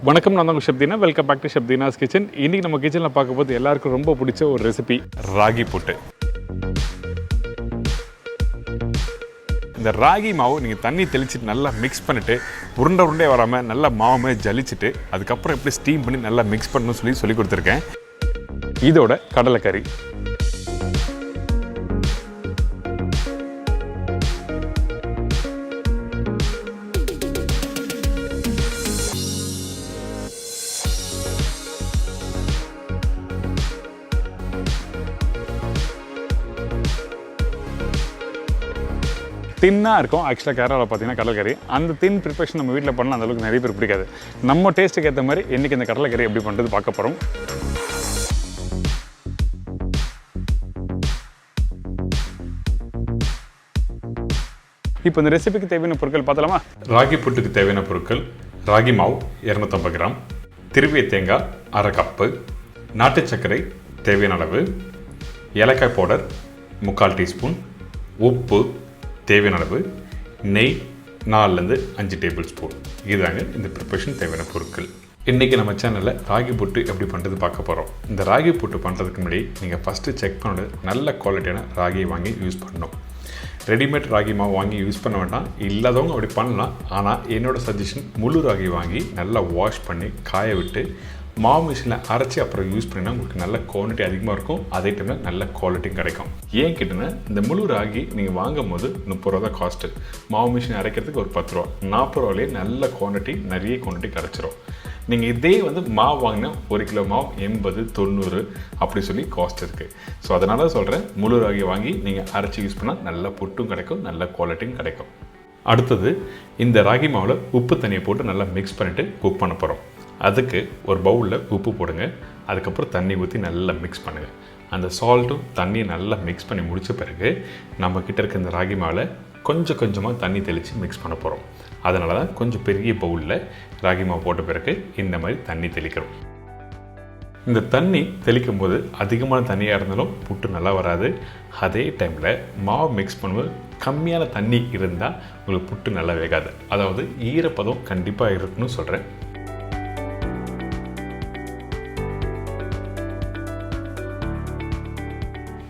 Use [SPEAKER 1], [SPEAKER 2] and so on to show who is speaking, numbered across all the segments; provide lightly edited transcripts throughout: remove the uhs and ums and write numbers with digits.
[SPEAKER 1] வணக்கம், நான் தான் Shabdina. Welcome back to Shabdina's kitchen. இன்றைக்கி நம்ம கிச்சனில் பார்க்கும்போது எல்லாருக்கும் ரொம்ப பிடிச்ச ஒரு ரெசிபி ராகி புட்டு. இந்த ராகி மாவு நீங்கள் தண்ணி தெளிச்சுட்டு நல்லா மிக்ஸ் பண்ணிவிட்டு உருண்டை வராமல் நல்லா மாவுமே ஜலிச்சுட்டு அதுக்கப்புறம் எப்படி ஸ்டீம் பண்ணி நல்லா மிக்ஸ் பண்ணணும்னு சொல்லி கொடுத்துருக்கேன். இதோட கடலைக்கறி, தின்னாக இருக்கும். ஆக்சுவலாக கேரளாவில் பார்த்தீங்கன்னா கடலைக்கறி அந்த தின் ப்ரிப்பரேஷன் நம்ம வீட்டில் பண்ணலாம், அந்தளவுக்கு நிறைய பேர் பிடிக்காது. நம்ம டேஸ்ட்டுக்கு ஏற்ற மாதிரி இன்றைக்கி இந்த கடலைக்கறி எப்படி பண்ணுறது பார்க்க போகிறோம். இப்போ இந்த ரெசிபிக்கு தேவையான பொருட்கள் பார்த்தலாமா? ராகி புட்டுக்கு தேவையான பொருட்கள்: ராகி மாவு 250 கிராம், திருவிய தேங்காய் 1/2 கப்பு, நாட்டு சர்க்கரை தேவையான அளவு, ஏலக்காய் பவுடர் 3/4 டீஸ்பூன், உப்பு தேவையான அளவு, நெய் 4-5 டேபிள் ஸ்பூன். இதுதாங்க இந்த ப்ரிப்பரேஷன் தேவையான பொருட்கள். இன்றைக்கி நம்ம சேனலில் ராகி புட்டு எப்படி பண்ணுறது பார்க்க போகிறோம். இந்த ராகி புட்டு பண்ணுறதுக்கு முன்னாடி நீங்கள் ஃபஸ்ட்டு செக் பண்ணது நல்ல குவாலிட்டியான ராகியை வாங்கி யூஸ் பண்ணணும். ரெடிமேட் ராகி மாவு வாங்கி யூஸ் பண்ண வேண்டாம், இல்லாதவங்க அப்படி பண்ணலாம். ஆனால் என்னோடய சஜஷன் முழு ராகி வாங்கி நல்லா வாஷ் பண்ணி காய விட்டு மாவு மிஷினில் அரைச்சி அப்புறம் யூஸ் பண்ணினா உங்களுக்கு நல்ல குவான்டிட்டி அதிகமாக இருக்கும், அதே டைமில் நல்ல குவாலிட்டியும் கிடைக்கும். ஏன் கேட்டோன்னா இந்த முழு ராகி நீங்கள் வாங்கும் போது 30 ரூபா தான் காஸ்ட்டு, மாவு மிஷின் அரைக்கிறதுக்கு ஒரு 10 ரூபா, 40 ரூபாலேயே நல்ல குவான்டிட்டி நிறைய குவான்டிட்டி கிடச்சிரும். நீங்கள் இதே மாவு வாங்கினா 1 கிலோ மாவு 80, 90 அப்படி சொல்லி காஸ்ட் இருக்குது. ஸோ அதனால தான் சொல்கிறேன், முழு ராகி வாங்கி நீங்கள் அரைச்சி யூஸ் பண்ணால் நல்ல புட்டும் கிடைக்கும், நல்ல குவாலிட்டியும் கிடைக்கும். அடுத்தது இந்த ராகி மாவில் உப்பு தண்ணியை போட்டு நல்லா மிக்ஸ் பண்ணிவிட்டு குக் பண்ண போகிறோம். அதுக்கு ஒரு பவுலில் உப்பு போடுங்க, அதுக்கப்புறம் தண்ணி ஊற்றி நல்லா மிக்ஸ் பண்ணுங்கள். அந்த சால்ட்டும் தண்ணியை நல்லா மிக்ஸ் பண்ணி முடித்த பிறகு நம்மக்கிட்ட இருக்க இந்த ராகி மாவில் கொஞ்சமாக தண்ணி தெளித்து மிக்ஸ் பண்ண போகிறோம். அதனால தான் கொஞ்சம் பெரிய பவுலில் ராகி மாவு போட்ட பிறகு இந்த மாதிரி தண்ணி தெளிக்கிறோம். இந்த தண்ணி தெளிக்கும் போது அதிகமான தண்ணியாக இருந்தாலும் புட்டு நல்லா வராது. அதே டைமில் மாவு மிக்ஸ் பண்ணும்போது கம்மியான தண்ணி இருந்தால் உங்களுக்கு புட்டு நல்லா வேகாது. அதாவது ஈரப்பதம் கண்டிப்பாக இருக்குன்னு சொல்கிறேன்.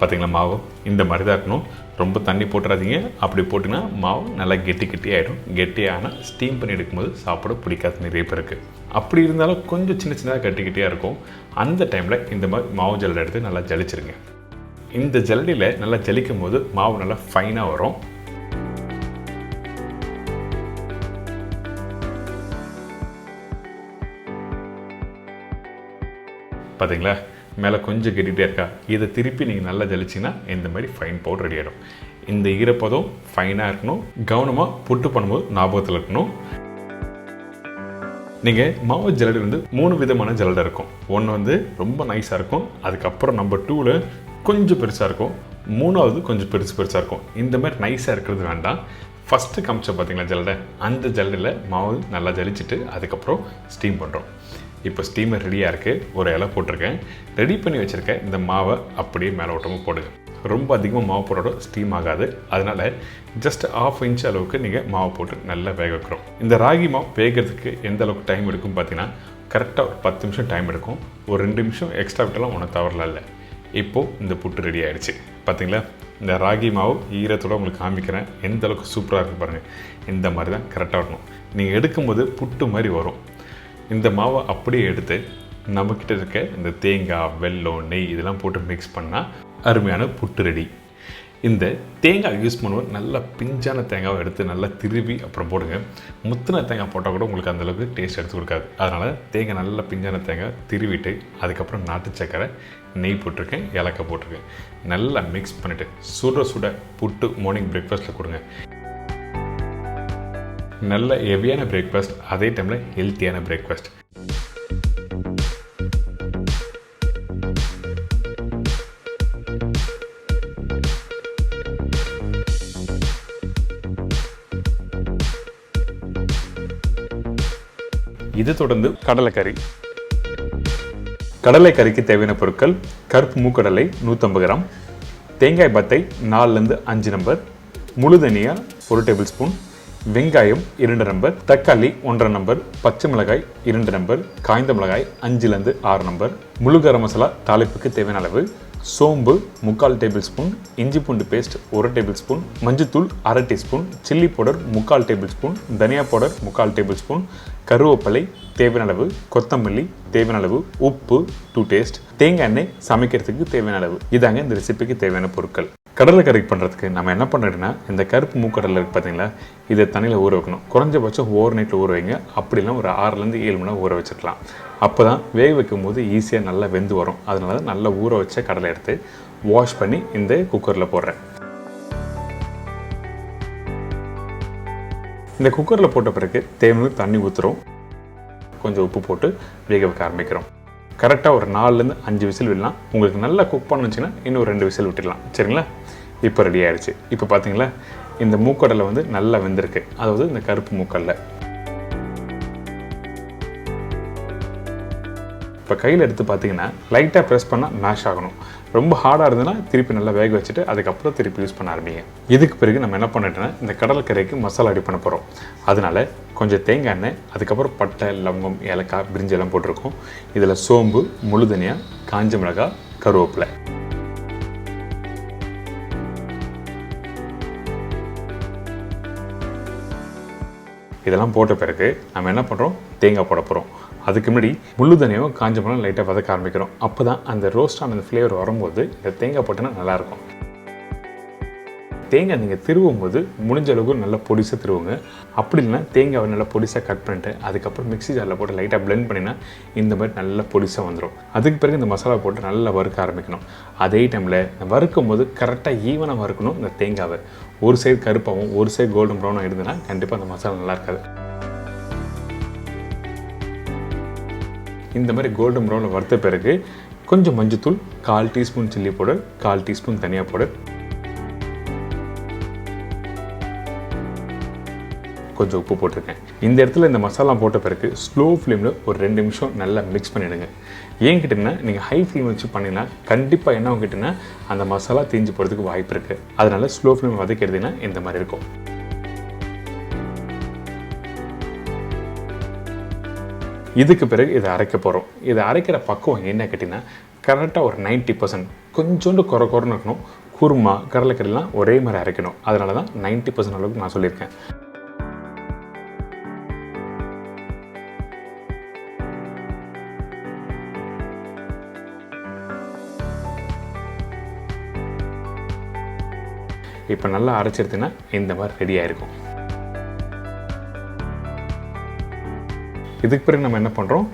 [SPEAKER 1] பார்த்திங்களா, மாவு இந்த மாதிரி தான் இருக்கணும். ரொம்ப தண்ணி போட்டுறாதீங்க, அப்படி போட்டிங்கன்னா மாவு நல்லா கெட்டி ஆகிடும். கெட்டியான ஸ்டீம் பண்ணி எடுக்கும்போது சாப்பிட பிடிக்காத நிறைய பேருக்கு. அப்படி இருந்தாலும் கொஞ்சம் சின்னதாக கெட்டியாக இருக்கும். அந்த டைமில் இந்த மாதிரி மாவு ஜல்லடை எடுத்து நல்லா ஜலிச்சிருங்க. இந்த ஜல்லடியில் நல்லா ஜலிக்கும் போது மாவு நல்லா ஃபைனாக வரும். பார்த்தீங்களா, மேலே கொஞ்சம் கெட்டிகிட்டே இருக்கா, இதை திருப்பி நீங்கள் நல்லா ஜலிச்சிங்கன்னா இந்த மாதிரி ஃபைன் பவுடர் ரெடி ஆகிடும். இந்த ஈரப்பதம் ஃபைனாக இருக்கணும். கவனமாக புட்டு பண்ணும்போது ஞாபகத்தில் இருக்கணும். நீங்கள் மாவு ஜல்லடை 3 விதமான ஜல்லடை இருக்கும். ஒன்று ரொம்ப நைஸாக இருக்கும், அதுக்கப்புறம் நம்பர் 2ல் கொஞ்சம் பெருசாக இருக்கும், 3வது கொஞ்சம் பெருசாக இருக்கும். இந்த மாதிரி நைஸாக இருக்கிறது வேண்டாம். ஃபஸ்ட்டு காமிச்ச பார்த்தீங்களா ஜல்லடை, அந்த ஜல்லடையில் மாவு நல்லா ஜலிச்சுட்டு அதுக்கப்புறம் ஸ்டீம் பண்ணுறோம். இப்போ ஸ்டீமர் ரெடியாக இருக்குது. ஒரு இலை போட்டிருக்கேன். ரெடி பண்ணி வச்சுருக்கேன் இந்த மாவை அப்படியே மேலே ஓட்டமாக போடுங்க. ரொம்ப அதிகமாக மாவு போட்டோட ஸ்டீம் ஆகாது, அதனால் ஜஸ்ட் 1/2 இன்ச் அளவுக்கு நீங்கள் மாவு போட்டு நல்லா வேக வைக்கிறோம். இந்த ராகி மாவு வேகிறதுக்கு எந்த அளவுக்கு டைம் எடுக்கும் பார்த்தீங்கன்னா, கரெக்டாக ஒரு 10 நிமிஷம் டைம் எடுக்கும். ஒரு 2 நிமிஷம் எக்ஸ்ட்ரா விட்டாலும் ஒன்றும் தவறலாம் இல்லை. இப்போது இந்த புட்டு ரெடி ஆகிடுச்சு. பார்த்தீங்களா, இந்த ராகி மாவு ஈரத்தோடு உங்களுக்கு காமிக்கிறேன், எந்த அளவுக்கு சூப்பராக இருக்குது பாருங்கள். இந்த மாதிரி தான் கரெக்டாக இருக்கணும். நீங்கள் எடுக்கும்போது புட்டு மாதிரி வரும். இந்த மாவை அப்படியே எடுத்து நம்மக்கிட்ட இருக்க இந்த தேங்காய், வெல்லம், நெய் இதெல்லாம் போட்டு மிக்ஸ் பண்ணால் அருமையான புட்டு ரெடி. இந்த தேங்காய் யூஸ் பண்ணுவோம், நல்லா பிஞ்சான தேங்காவை எடுத்து நல்லா திருவி அப்புறம் போடுங்க. முத்தின தேங்காய் போட்டால் கூட உங்களுக்கு அந்தளவுக்கு டேஸ்ட் எடுத்து கொடுக்காது. அதனால் தேங்காய் நல்லா பிஞ்சான தேங்காய் திருவிட்டு அதுக்கப்புறம் நாட்டு சர்க்கரை, நெய் போட்டிருக்கேன், ஏலக்காய் போட்டிருக்கேன். நல்லா மிக்ஸ் பண்ணிவிட்டு சுட புட்டு மார்னிங் பிரேக்ஃபாஸ்ட்டில் கொடுங்க. நல்ல ஹெவியான பிரேக்ஃபாஸ்ட், அதே டைமில் ஹெல்த்தியான பிரேக்ஃபாஸ்ட். இது தொடர்ந்து கடலைக்கறி. கடலைக்கறிக்கு தேவையான பொருட்கள்: கருப்பு மூக்கடலை 150 கிராம், தேங்காய் பத்தை 4-5 நம்பர், முழு தனியா 1 டேபிள் ஸ்பூன், வெங்காயம் 2 நம்பர், தக்காளி 1.5 நம்பர், பச்சை மிளகாய் 2 நம்பர், காய்ந்த மிளகாய் 5லேருந்து 6 நம்பர், முழு கரம் மசாலா தாளிப்புக்கு தேவையான அளவு, சோம்பு 3/4 டேபிள் ஸ்பூன், இஞ்சி பூண்டு பேஸ்ட் 1 டேபிள் ஸ்பூன், மஞ்சத்தூள் 1/2 teaspoon, chilli powder 3/4 table spoon, தனியா பவுடர் 3/4 டேபிள் ஸ்பூன், கருவேப்பிலை தேவையான அளவு, கொத்தமல்லி தேவையான அளவு, உப்பு டு டேஸ்ட், தேங்காய் எண்ணெய் சமைக்கிறதுக்கு தேவையான அளவு. இதாங்க இந்த ரெசிபிக்கு தேவையான பொருட்கள். கடலைக்கறி பண்ணுறதுக்கு நம்ம என்ன பண்ணுறோம்னா, இந்த கருப்பு மூக்கடலை இருக்குது பார்த்தீங்களா, இதை தண்ணியில் ஊற வைக்கணும். குறைஞ்சபட்சம் ஓவர் நைட்டில் ஊற வைங்க. அப்படிலாம் ஒரு 6லேருந்து 7 மணி நேரம் ஊற வச்சுக்கலாம். அப்போ தான் வேக வைக்கும் போது ஈஸியாக நல்லா வெந்து வரும். அதனால தான் நல்லா ஊற வச்ச கடலை எடுத்து வாஷ் பண்ணி இந்த குக்கரில் போடுறேன். இந்த குக்கரில் போட்ட பிறகு தேவையான தண்ணி ஊற்றுறோம். கொஞ்சம் உப்பு போட்டு வேக வைக்க ஆரம்பிக்கிறோம். கரெக்டாக ஒரு 4லேருந்து 5 விசில் விடலாம். உங்களுக்கு நல்லா குக் பண்ணுச்சுன்னா இன்னும் 2 விசில் விட்டுடலாம். சரிங்களா? இப்போ ரெடி ஆயிடுச்சு. இப்போ பார்த்தீங்களா, இந்த மூக்கடலை வந்து நல்லா வெந்திருக்கு. அதாவது இந்த கருப்பு மூக்கடலை. இப்போ கையில் எடுத்து பார்த்தீங்கன்னா லைட்டாக ப்ரெஸ் பண்ணால் மேஷ் ஆகணும். ரொம்ப ஹார்டாக இருந்ததுன்னா திருப்பி நல்லா வேக வச்சுட்டு அதுக்கப்புறம் திருப்பி யூஸ் பண்ண ஆரம்பிங்க. இதுக்கு பிறகு நம்ம என்ன பண்ணிட்டோன்னா, இந்த கடலைக்கறிக்கு மசாலா ரெடி பண்ண போகிறோம். அதனால கொஞ்சம் தேங்காய் எண்ணெய், அதுக்கப்புறம் பட்டை, லவங்கம், ஏலக்காய், பிரிஞ்சி எல்லாம் போட்டிருக்கோம். இதில் சோம்பு, முழு தனியா, காஞ்ச மிளகாய், கருவேப்பிலை. இதெல்லாம் போட்ட பிறகு நம்ம என்ன பண்ணுறோம், தேங்காய் போட போகிறோம். அதுக்கு முன்னாடி முழு தனியாவும் காஞ்ச மிளகாய் லைட்டாக வதக்க ஆரம்பிக்கிறோம். அப்போ தான் அந்த ரோஸ்டான அந்த ஃப்ளேவர் வரும்போது இந்த தேங்காய் போட்டோன்னா நல்லாயிருக்கும். தேங்காய் நீங்கள் திருவும் போது முடிஞ்ச அளவுக்கு நல்லா பொடிசாக திருவுங்க. அப்படி இல்லைன்னா தேங்காவை நல்லா பொடிசாக கட் பண்ணிட்டு அதுக்கப்புறம் மிக்ஸி ஜாரில் போட்டு லைட்டாக பிளெண்ட் பண்ணினா இந்த மாதிரி நல்லா பொடிசாக வந்துடும். அதுக்கு பிறகு இந்த மசாலா போட்டு நல்லா வறுக்க ஆரம்பிக்கணும். அதே டைமில் வறுக்கும் போது கரெக்டாக ஈவனாக வறுக்கணும். இந்த தேங்காவை ஒரு சைடு கருப்பாகவும் ஒரு சைடு கோல்டன் ப்ரௌனாக இருந்ததுன்னா கண்டிப்பாக அந்த மசாலா நல்லா இருக்காது. இந்த மாதிரி கோல்டன் ப்ரௌனில் வறுத்த பிறகு கொஞ்சம் மஞ்சத்தூள், 1/4 டீஸ்பூன் சில்லி பவுடர், 1/4 டீஸ்பூன் தனியா பவுடர், கொஞ்சம் உப்பு போட்டிருக்கேன். இந்த இடத்துல இந்த மசாலா போட்ட பிறகு ஸ்லோ ஃப்ளேமில் ஒரு 2 நிமிஷம் நல்லா மிக்ஸ் பண்ணிவிடுங்க. ஏன் கிட்டேன்னா, நீங்கள் ஹை ஃப்ளேம் வச்சு பண்ணிங்கன்னா கண்டிப்பாக என்ன கிட்டேன்னா அந்த மசாலா தீஞ்சு போகிறதுக்கு வாய்ப்பு இருக்குது. அதனால் ஸ்லோ ஃப்ளேம் வதக்கிறதுனா இந்த மாதிரி இருக்கும். இதுக்கு பிறகு இதை அரைக்க போகிறோம். இதை அரைக்கிற பக்குவம் என்ன கேட்டிங்கன்னா, கரெக்டாக ஒரு 90%, கொஞ்சோண்டு குறைன்னு இருக்கணும். குருமா, கடலைக்கறிலாம் ஒரே மாதிரி அரைக்கணும். அதனால தான் 90% அளவுக்கு நான் சொல்லியிருக்கேன். இப்போ நல்லா அரைச்சிருச்சுன்னா இந்த மாதிரி ரெடி ஆகிருக்கும். இதுக்கு பிறகு நம்ம என்ன பண்ணுறோம்,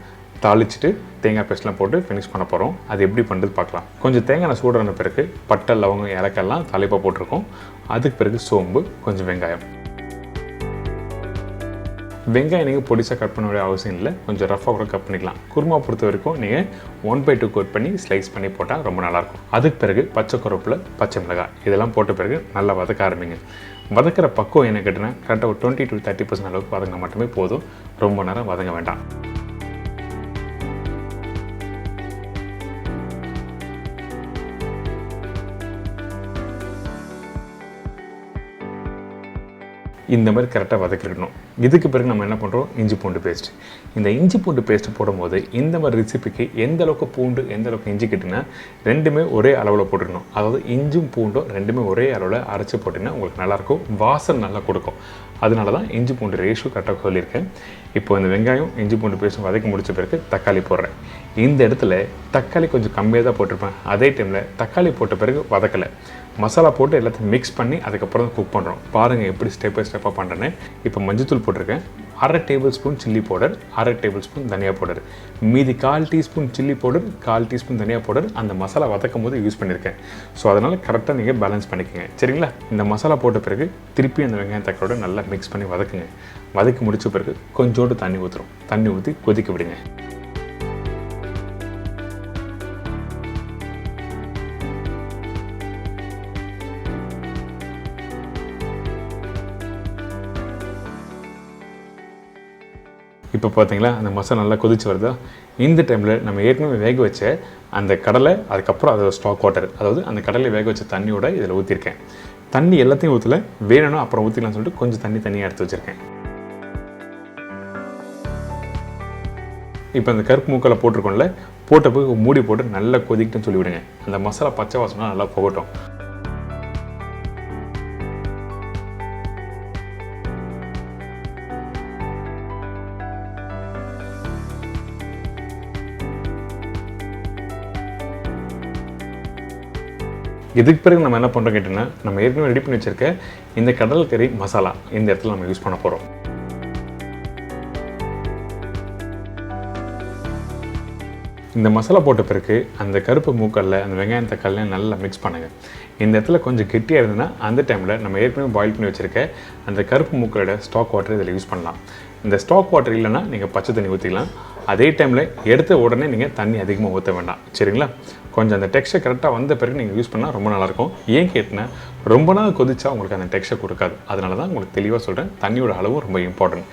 [SPEAKER 1] தாளிச்சிட்டு தேங்காய் பேஸ்ட்லாம் போட்டு ஃபினிஷ் பண்ண போகிறோம். அது எப்படி பண்ணுறது பார்க்கலாம். கொஞ்சம் தேங்காய் சூடான பிறகு பட்டை, லவங்கம், ஏலக்காய்லாம் தாளிப்பாக போட்டிருக்கோம். அதுக்கு பிறகு சோம்பு, கொஞ்சம் வெங்காயம். வெங்காயம் நீங்கள் பொடிசாக கட் பண்ண வேண்டிய அவசியம் இல்லை. கொஞ்சம் ரஃபாக கூட கட் பண்ணிக்கலாம். குருமா பொறுத்த வரைக்கும் நீங்கள் 1/2 கட் பண்ணி ஸ்லைஸ் பண்ணி போட்டால் ரொம்ப நல்லாயிருக்கும். அதுக்கு பிறகு பச்சை கருவேப்பிலை, பச்சை மிளகாய் இதெல்லாம் போட்ட பிறகு நல்லா வதக்க ஆரம்பிங்க. வதக்கிற பக்குவம் என்ன கேட்டினா, கரெக்டாக ஒரு 20 to 30% அளவுக்கு வதங்க மட்டுமே போதும். ரொம்ப நேரம் வதங்க வேண்டாம். இந்த மாதிரி கரெக்டாக வதக்கிடணும். இதுக்கு பிறகு நம்ம என்ன பண்ணுறோம், இஞ்சி பூண்டு பேஸ்ட். இந்த இஞ்சி பூண்டு பேஸ்ட் போடும்போது இந்த மாதிரி ரெசிபிக்கு எந்த அளவுக்கு பூண்டு எந்த அளவுக்கு இஞ்சி கிட்டினா ரெண்டுமே ஒரே அளவில் போட்டுக்கணும். அதாவது இஞ்சும் பூண்டும் ரெண்டுமே ஒரே அளவில் அரைச்சி போட்டிங்கன்னா உங்களுக்கு நல்லாயிருக்கும், வாசனை நல்லா கொடுக்கும். அதனால தான் இஞ்சி பூண்டு ரேஷியோ கரெக்டாக சொல்லியிருக்கேன். இப்போ இந்த வெங்காயம் இஞ்சி பூண்டு பேஸ்ட் வதக்கி முடித்த பிறகு தக்காளி போடுறேன். இந்த இடத்துல தக்காளி கொஞ்சம் கம்மியாக தான் போட்டிருப்பேன். அதே டைமில் தக்காளி போட்ட பிறகு வதக்கலை, மசாலா போட்டு எல்லாத்தையும் மிக்ஸ் பண்ணி அதுக்கப்புறம் தான் குக் பண்ணுறோம். பாருங்கள் எப்படி ஸ்டெப் பை ஸ்டெப்பாக பண்ணுறேன்னு. இப்போ மஞ்சத்தூள் போட்டிருக்கேன், 1/2 table spoon chilli powder, 1/2 table spoon தனியா பவுடர், மீதி 1/4 டீஸ்பூன் சில்லி பவுடர், 1/4 டீஸ்பூன் தனியா பவுடர் அந்த மசாலா வதக்கும் போது யூஸ் பண்ணியிருக்கேன். ஸோ அதனால் கரெக்டாக நீங்கள் பேலன்ஸ் பண்ணிக்கோங்க. சரிங்களா? இந்த மசாலா போட்ட பிறகு திருப்பி அந்த வெங்காயம் தக்காளோட நல்லா மிக்ஸ் பண்ணி வதக்குங்க. வதக்கி முடித்த பிறகு கொஞ்சோண்டு தண்ணி ஊற்றுறோம். தண்ணி ஊற்றி கொதிக்க விடுங்க. இப்போ பார்த்தீங்களா அந்த மசாலா நல்லா கொதிச்சு வருதா? இந்த டைமில் நம்ம ஏற்கனவே வேக வச்ச அந்த கடலை, அதுக்கப்புறம் அதோட ஸ்டாக் வாட்டர், அதாவது அந்த கடலை வேக வச்ச தண்ணியோட இதில் ஊற்றிருக்கேன். தண்ணி எல்லாத்தையும் ஊற்றல, வேணும்னா அப்புறம் ஊற்றிக்கலாம்னு சொல்லிட்டு கொஞ்சம் தனியாக எடுத்து வச்சுருக்கேன். இப்போ அந்த கருப்பு மூக்கலை போட்டிருக்கோம்ல, போட்ட போய் மூடி போட்டு நல்லா கொதிக்கிட்டுன்னு சொல்லிவிடுங்க. அந்த மசாலா பச்சை வாசனை நல்லா போகட்டும். இதுக்கு பிறகு நம்ம என்ன பண்ணுறோம் கேட்டிங்கன்னா, நம்ம ஏற்கனவே ரெடி பண்ணி வச்சுருக்க இந்த கடற்கரை மசாலா இந்த இடத்துல நம்ம யூஸ் பண்ண போகிறோம். இந்த மசாலா போட்ட பிறகு அந்த கருப்பு மூக்கல்ல அந்த வெங்காயம் தக்காளியும் நல்லா மிக்ஸ் பண்ணுங்கள். இந்த இடத்துல கொஞ்சம் கெட்டியாக இருந்ததுன்னா அந்த டைமில் நம்ம ஏற்கனவே பாயில் பண்ணி வச்சுருக்க அந்த கருப்பு மூக்கலோட ஸ்டாக் வாட்டர் இதில் யூஸ் பண்ணலாம். இந்த ஸ்டாக் வாட்டர் இல்லைன்னா நீங்கள் பச்சை தண்ணி ஊற்றிக்கலாம். அதே டைமில் எடுத்த உடனே நீங்கள் தண்ணி அதிகமாக ஊற்ற வேண்டாம், சரிங்களா? கொஞ்சம் அந்த டெக்ஸ்சர் கரெக்டாக வந்த பிறகு நீங்கள் யூஸ் பண்ணால் ரொம்ப நல்லாயிருக்கும். ஏன் கேட்டினா, ரொம்ப நாள் கொதிச்சா உங்களுக்கு அந்த டெக்ஸ்சர் கொடுக்காது. அதனால தான் உங்களுக்கு தெளிவாக சொல்கிறேன், தண்ணியோட அளவும் ரொம்ப இம்பார்ட்டன்ட்.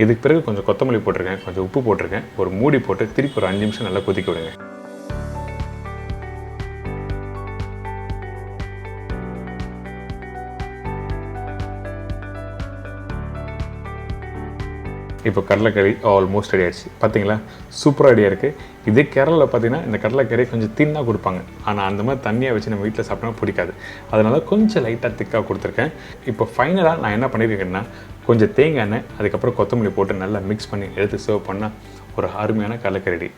[SPEAKER 1] இதுக்கு பிறகு கொஞ்சம் கொத்தமல்லி போட்டிருக்கேன், கொஞ்சம் உப்பு போட்டிருக்கேன். ஒரு மூடி போட்டு திருப்பி ஒரு 5 நிமிஷம் நல்லா கொதிக்க விடுங்க. இப்போ கடலைக்கறி ஆல்மோஸ்ட் ரெடி ஆகிடுச்சு. பார்த்தீங்களா, சூப்பராக ரெடியாக இருக்குது. இதே கேரளாவில் பார்த்தீங்கன்னா இந்த கடலைக்கறி கொஞ்சம் தின்னாக கொடுப்பாங்க. ஆனால் அந்த மாதிரி தண்ணியாக வச்சு நம்ம வீட்டில் சாப்பிட்டா பிடிக்காது. அதனால் கொஞ்சம் லைட்டாக திக்காக கொடுத்துருக்கேன். இப்போ ஃபைனலாக நான் என்ன பண்ணியிருக்கேன்னா, கொஞ்சம் தேங்காய் எண்ணெய், அதுக்கப்புறம் கொத்தமல்லி போட்டு நல்லா மிக்ஸ் பண்ணி எடுத்து சர்வ் பண்ணால் ஒரு அருமையான கடலைக்கறி ரெடி.